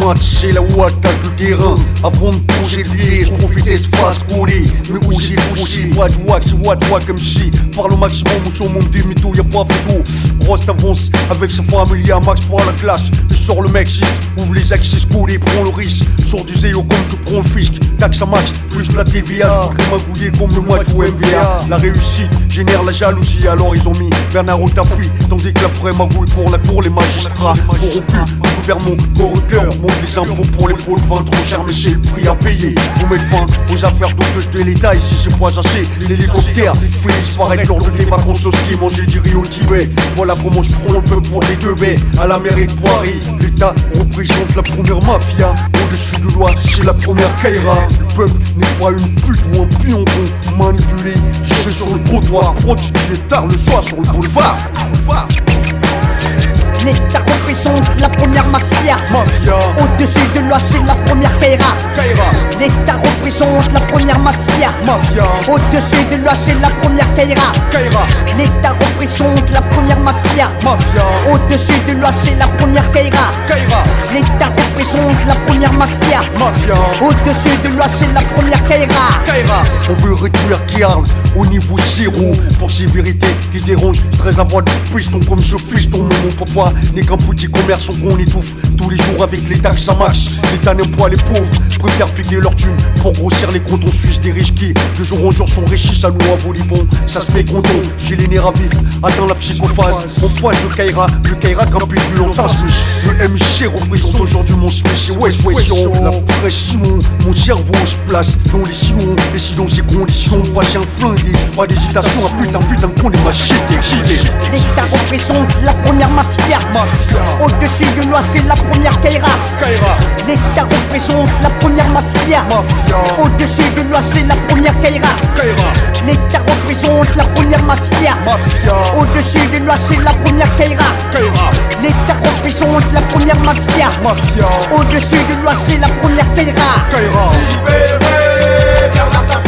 match, c'est la où attaque le terrain. Avant de poser le pied, je profitais de face coller. Mais où j'ai fauché, what MC. Parle au maximum, ou sur mon demi-tour, y'a pas photo. Rost avance avec sa famille à max pour la classe. Je sors le Mexique, ouvre les axes collés, prends le risque. Sors du zéo comme que prend le fisc. Taxe à max, plus la TVA. Je magouillé comme le mois du MVA. La réussite génère la jalousie, alors ils ont mis Bernard au tapis. Tandis que la vraie magouille pour la cour, les magistrats corrompus. Le gouvernement corrupteur monte les impôts pour les pôles 20 trop cher, mais c'est le prix à payer. Pour mettre fin aux affaires d'otage de l'État, ici c'est pas assez. L'hélicoptère fait disparaître lors de tes vacances au ski, manger du riz au Tibet. Voilà comment je prends le peuple pour les deux baies. À la mairie de Paris, l'État représente la première mafia. Au-dessus de loi, c'est la première Kaira. Le peuple n'est pas une pute ou un pion bon manipulé. Je suis sur le trottoir, proche, il est tard le soir sur le boulevard. L'État représente la première mafia. Au-dessus de loi, c'est la première Kaira. L'État représente la première mafia. Au-dessus de loi, c'est la première Kaira. L'État représente la première mafia. Au-dessus de loi, c'est la première Kaira. L'État représente la première mafia. Au-dessus de loi, c'est la première Kaira. On veut réduire Kiarl au niveau zéro. Pour ces vérités qui dérangent, très à voix de piston comme ce fiston. Mon papa n'est qu'un petit commerçant qu'on étouffe tous les jours avec les taxes à max. L'État n'aime pas les pauvres, préfère piquer leur thune pour grossir les cantons suisses des riches qui de jour en jour s'enrichissent à nous à volibon. Ça se paye content, j'ai les nerfs à vif, atteint la psychophase. On foise le Kaira qu'un pédule en tasse. Le MC représente aujourd'hui mon spécial. Ouais, la pression, mon cerveau se place dans les sillons. Et sinon ces conditions, pas j'ai un flingué, pas d'hésitation, un putain qu'on est machité. L'État représente la première mafia. Au-dessus de loi, c'est la première Kaira. L'État représente la première mafia. Au-dessus de loi, c'est la première Kaira. L'État représente la première mafia. Au-dessus de loi, c'est la première Kaira. L'État représente la première mafia. Au-dessus de loi, c'est la première Kaira. Libéré, Bernard Tapie.